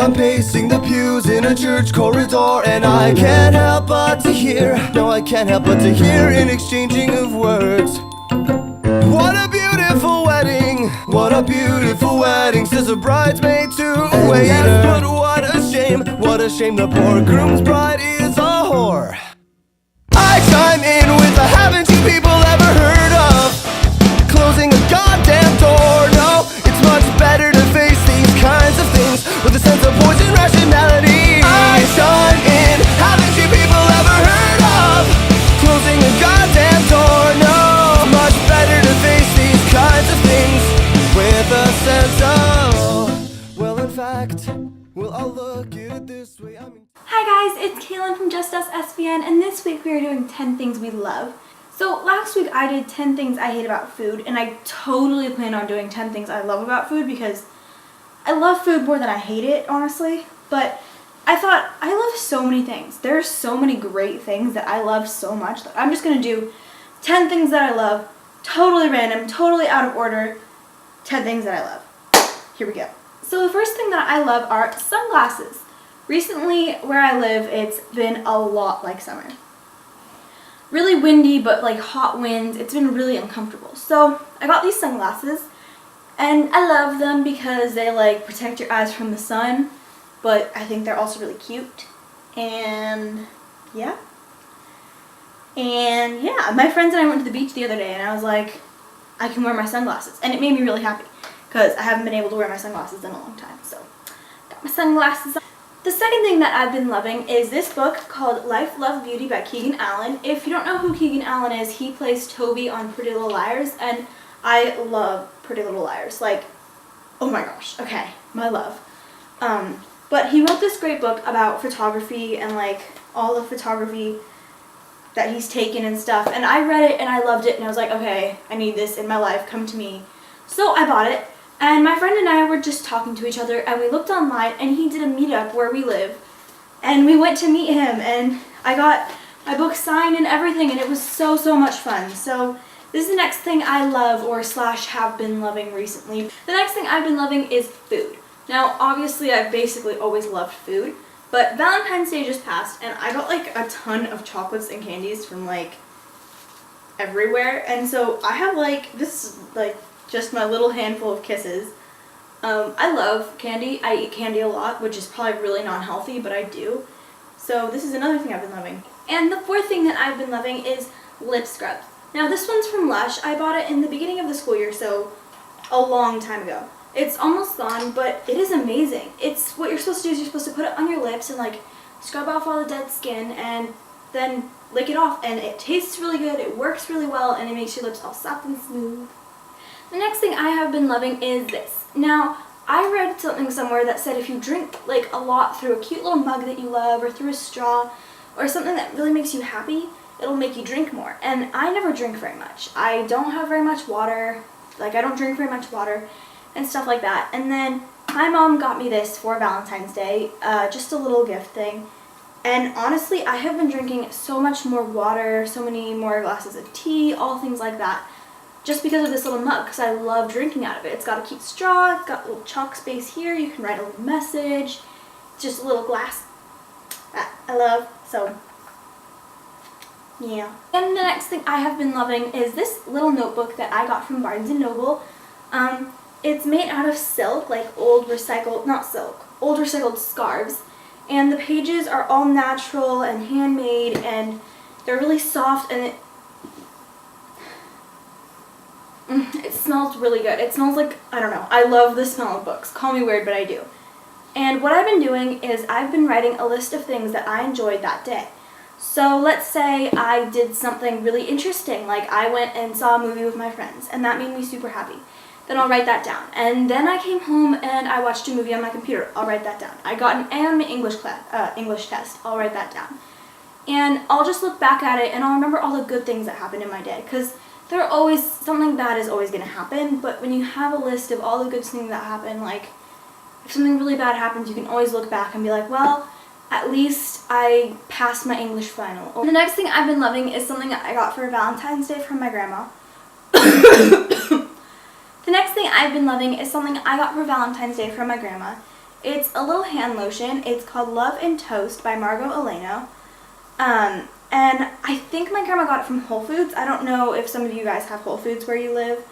I'm pacing the pews in a church corridor, and I can't help but to hear, no, I can't help but to hear an exchanging of words. What a beautiful wedding, what a beautiful wedding, says a bridesmaid to a waiter. Yes, but what a shame the poor groom's bride is a whore. I chime in with a haven't you people ever heard of closing a goddamn door? No, it's much better to face these kinds of things with a sense of poison rationality. I chime in, haven't you people ever heard of closing a goddamn door? No, it's much better to face these kinds of things with a sense of, well, in fact, well, I'll look at it this way. Hi guys, it's Kaylin from Just Us SVN, and this week we are doing 10 things we love. So last week I did 10 things I hate about food, and I totally plan on doing 10 things I love about food because I love food more than I hate it, honestly. But I thought, I love so many things. There are so many great things that I love so much that I'm just going to do 10 things that I love, totally random, totally out of order, 10 things that I love. Here we go. So the first thing that I love are sunglasses. Recently, where I live, it's been a lot like summer. Really windy, but like hot winds. It's been really uncomfortable. So I got these sunglasses, and I love them because they like protect your eyes from the sun, but I think they're also really cute. And yeah, my friends and I went to the beach the other day, and I was like, I can wear my sunglasses, and it made me really happy because I haven't been able to wear my sunglasses in a long time. So got my sunglasses on. The second thing that I've been loving is this book called Life, Love, Beauty by Keegan Allen. If you don't know who Keegan Allen is, he plays Toby on Pretty Little Liars, and I love Pretty Little Liars. Like, oh my gosh, okay, my love. But he wrote this great book about photography and like all the photography that he's taken and stuff, and I read it and I loved it, and I was like, okay, I need this in my life, come to me. So I bought it. And my friend and I were just talking to each other, and we looked online, and he did a meetup where we live, and we went to meet him, and I got my book signed and everything, and it was so much fun. So this is the next thing I love or slash have been loving recently. The next thing I've been loving is food. Now, obviously, I've basically always loved food, but Valentine's Day just passed, and I got like a ton of chocolates and candies from like everywhere, and so I have like this like just my little handful of kisses. I love candy. I eat candy a lot, which is probably really non-healthy, but I do. So this is another thing I've been loving. And the fourth thing that I've been loving is lip scrubs. Now this one's from Lush. I bought it in the beginning of the school year, so a long time ago. It's almost gone, but it is amazing. It's what you're supposed to do is you're supposed to put it on your lips and like scrub off all the dead skin and then lick it off, and it tastes really good, it works really well, and it makes your lips all soft and smooth. The next thing I have been loving is this. Now, I read something somewhere that said if you drink like a lot through a cute little mug that you love or through a straw or something that really makes you happy, it'll make you drink more. And I never drink very much. I don't have very much water. Like, I don't drink very much water and stuff like that. And then my mom got me this for Valentine's Day, just a little gift thing. And honestly, I have been drinking so much more water, so many more glasses of tea, all things like that, just because of this little mug, because I love drinking out of it. It's got a cute straw, it's got a little chalk space here, you can write a little message, it's just a little glass that I love, so yeah. And the next thing I have been loving is this little notebook that I got from Barnes & Noble. It's made out of silk, like old recycled scarves, and the pages are all natural and handmade, and they're really soft, and it smells really good. It smells like, I don't know, I love the smell of books. Call me weird, but I do. And what I've been doing is I've been writing a list of things that I enjoyed that day. So let's say I did something really interesting, like I went and saw a movie with my friends, and that made me super happy. Then I'll write that down. And then I came home and I watched a movie on my computer. I'll write that down. I got an A on my English test. I'll write that down. And I'll just look back at it and I'll remember all the good things that happened in my day, because there are always, something bad is always going to happen, but when you have a list of all the good things that happen, like, if something really bad happens, you can always look back and be like, well, at least I passed my English final. The next thing I've been loving is something that I got for Valentine's Day from my grandma. The next thing I've been loving is something I got for Valentine's Day from my grandma. It's a little hand lotion. It's called Love and Toast by Margot Eleno. And I think my grandma got it from Whole Foods. I don't know if some of you guys have Whole Foods where you live.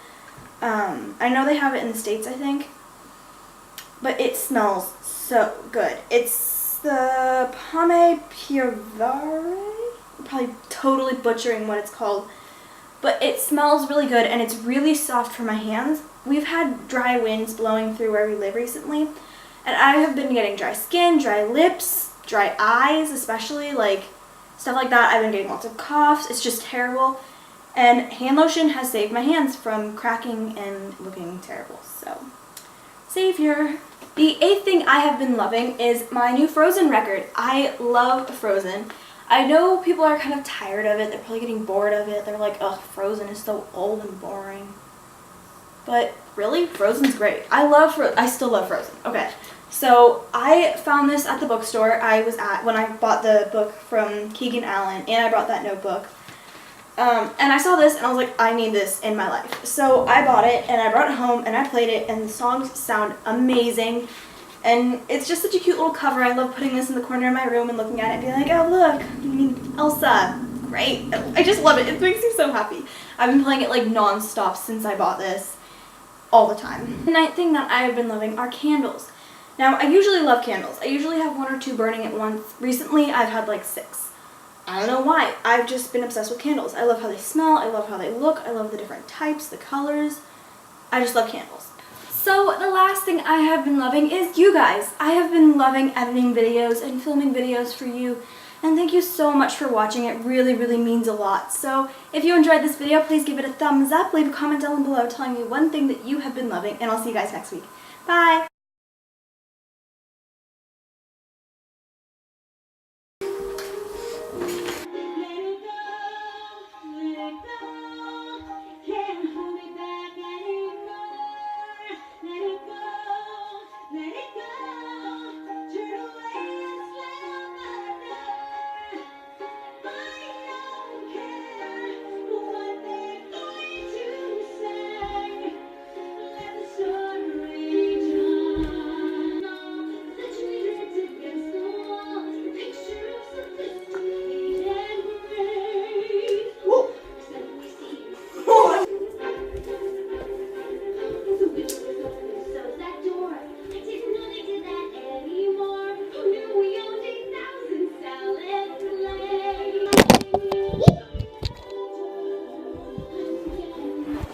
I know they have it in the States, I think. But it smells so good. It's the Pomme Purvare. I'm probably totally butchering what it's called. But it smells really good and it's really soft for my hands. We've had dry winds blowing through where we live recently. And I have been getting dry skin, dry lips, dry eyes especially, like stuff like that. I've been getting lots of coughs. It's just terrible. And hand lotion has saved my hands from cracking and looking terrible. So, savior. The 8th thing I have been loving is my new Frozen record. I love Frozen. I know people are kind of tired of it. They're probably getting bored of it. They're like, ugh, Frozen is so old and boring. But really, Frozen's great. I still love Frozen. Okay. So I found this at the bookstore I was at when I bought the book from Keegan Allen, and I brought that notebook. And I saw this and I was like, I need this in my life. So I bought it and I brought it home and I played it and the songs sound amazing. And it's just such a cute little cover. I love putting this in the corner of my room and looking at it and being like, oh look, Elsa. Great. I just love it. It makes me so happy. I've been playing it like non-stop since I bought this. All the time. The 9th thing that I have been loving are candles. Now, I usually love candles. I usually have 1 or 2 burning at once. Recently, I've had like 6. I don't know why. I've just been obsessed with candles. I love how they smell. I love how they look. I love the different types, the colors. I just love candles. So the last thing I have been loving is you guys. I have been loving editing videos and filming videos for you. And thank you so much for watching. It really, really means a lot. So if you enjoyed this video, please give it a thumbs up. Leave a comment down below telling me one thing that you have been loving. And I'll see you guys next week. Bye!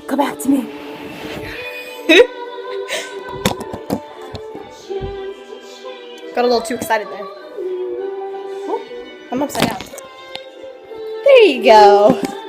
Go back to me. Got a little too excited there. Oh, I'm upside down. There you go.